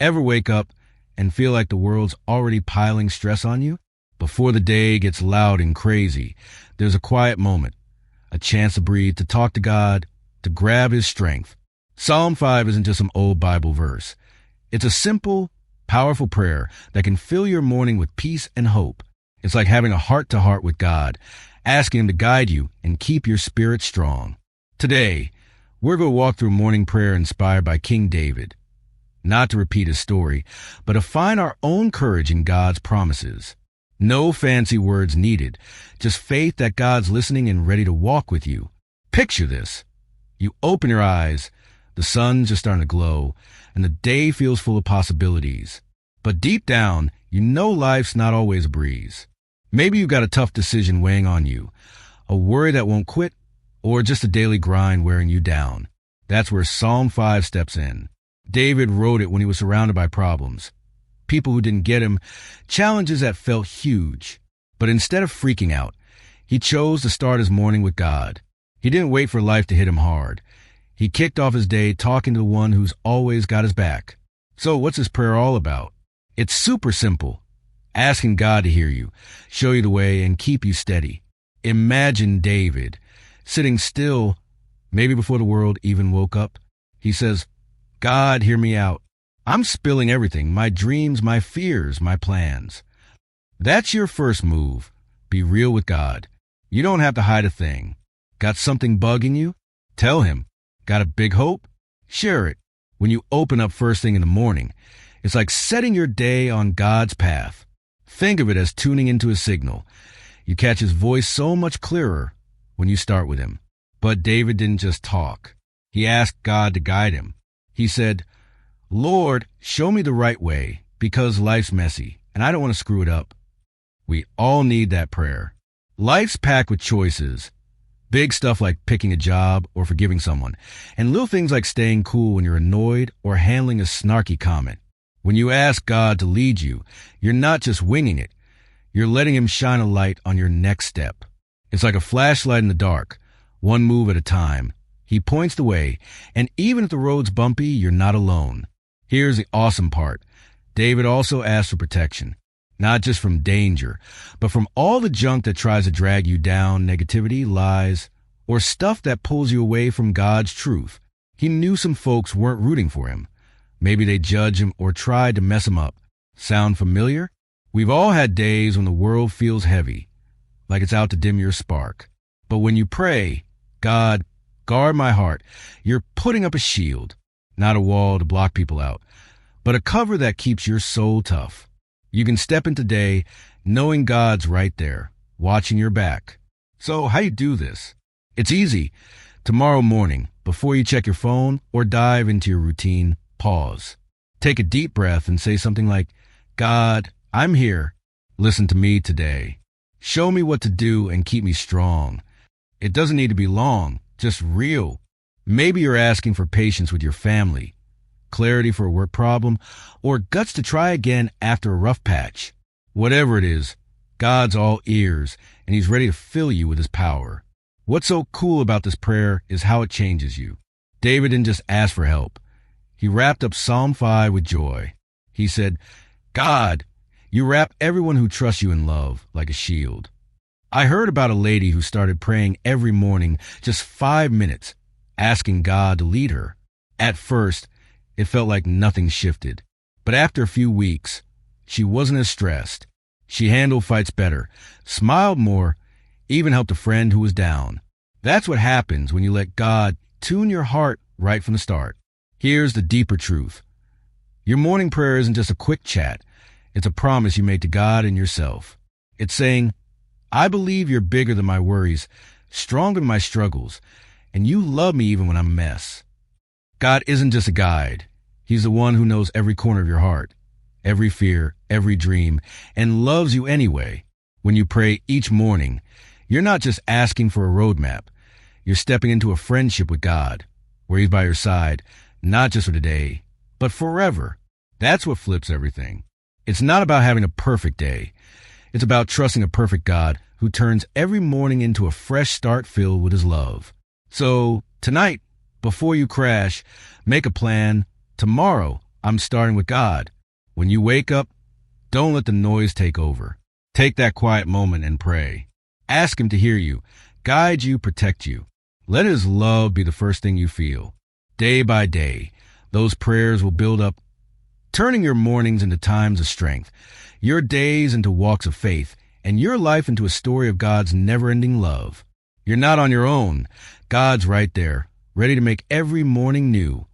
Ever wake up and feel like the world's already piling stress on you? Before the day gets loud and crazy, there's a quiet moment, a chance to breathe, to talk to God, to grab his strength. Psalm 5 isn't just some old Bible verse. It's a simple, powerful prayer that can fill your morning with peace and hope. It's like having a heart-to-heart with God, asking him to guide you and keep your spirit strong. Today, we're going to walk through morning prayer inspired by King David. Not to repeat his story, but to find our own courage in God's promises. No fancy words needed, just faith that God's listening and ready to walk with you. Picture this. You open your eyes, the sun's just starting to glow, and the day feels full of possibilities. But deep down, you know life's not always a breeze. Maybe you've got a tough decision weighing on you, a worry that won't quit, or just a daily grind wearing you down. That's where Psalm 5 steps in. David wrote it when he was surrounded by problems. People who didn't get him, challenges that felt huge. But instead of freaking out, he chose to start his morning with God. He didn't wait for life to hit him hard. He kicked off his day talking to the one who's always got his back. So what's this prayer all about? It's super simple. Asking God to hear you, show you the way, and keep you steady. Imagine David sitting still, maybe before the world even woke up. He says, God, hear me out. I'm spilling everything, my dreams, my fears, my plans. That's your first move. Be real with God. You don't have to hide a thing. Got something bugging you? Tell him. Got a big hope? Share it. When you open up first thing in the morning, it's like setting your day on God's path. Think of it as tuning into a signal. You catch his voice so much clearer when you start with him. But David didn't just talk. He asked God to guide him. He said, Lord, show me the right way, because life's messy, and I don't want to screw it up. We all need that prayer. Life's packed with choices. Big stuff like picking a job or forgiving someone, and little things like staying cool when you're annoyed or handling a snarky comment. When you ask God to lead you, you're not just winging it. You're letting him shine a light on your next step. It's like a flashlight in the dark, one move at a time. He points the way, and even if the road's bumpy, you're not alone. Here's the awesome part. David also asked for protection, not just from danger, but from all the junk that tries to drag you down, negativity, lies, or stuff that pulls you away from God's truth. He knew some folks weren't rooting for him. Maybe they judged him or tried to mess him up. Sound familiar? We've all had days when the world feels heavy, like it's out to dim your spark. But when you pray, God, guard my heart, you're putting up a shield. Not a wall to block people out, but a cover that keeps your soul tough. You can step into day knowing God's right there, watching your back. So how do you do this? It's easy. Tomorrow morning, before you check your phone or dive into your routine, pause. Take a deep breath and say something like, God, I'm here. Listen to me today. Show me what to do and keep me strong. It doesn't need to be long, just real. Maybe you're asking for patience with your family, clarity for a work problem, or guts to try again after a rough patch. Whatever it is, God's all ears, and he's ready to fill you with his power. What's so cool about this prayer is how it changes you. David didn't just ask for help. He wrapped up Psalm 5 with joy. He said, God, you wrap everyone who trusts you in love like a shield. I heard about a lady who started praying every morning, just 5 minutes, asking God to lead her. At first, it felt like nothing shifted. But after a few weeks, she wasn't as stressed. She handled fights better, smiled more, even helped a friend who was down. That's what happens when you let God tune your heart right from the start. Here's the deeper truth. Your morning prayer isn't just a quick chat. It's a promise you made to God and yourself. It's saying, I believe you're bigger than my worries, stronger than my struggles, and you love me even when I'm a mess. God isn't just a guide. He's the one who knows every corner of your heart, every fear, every dream, and loves you anyway. When you pray each morning, you're not just asking for a roadmap. You're stepping into a friendship with God, where he's by your side, not just for today, but forever. That's what flips everything. It's not about having a perfect day. It's about trusting a perfect God who turns every morning into a fresh start filled with his love. So tonight, before you crash, make a plan. Tomorrow, I'm starting with God. When you wake up, don't let the noise take over. Take that quiet moment and pray. Ask Him to hear you, guide you, protect you. Let His love be the first thing you feel. Day by day, those prayers will build up, turning your mornings into times of strength, your days into walks of faith, and your life into a story of God's never-ending love. You're not on your own. God's right there, ready to make every morning new.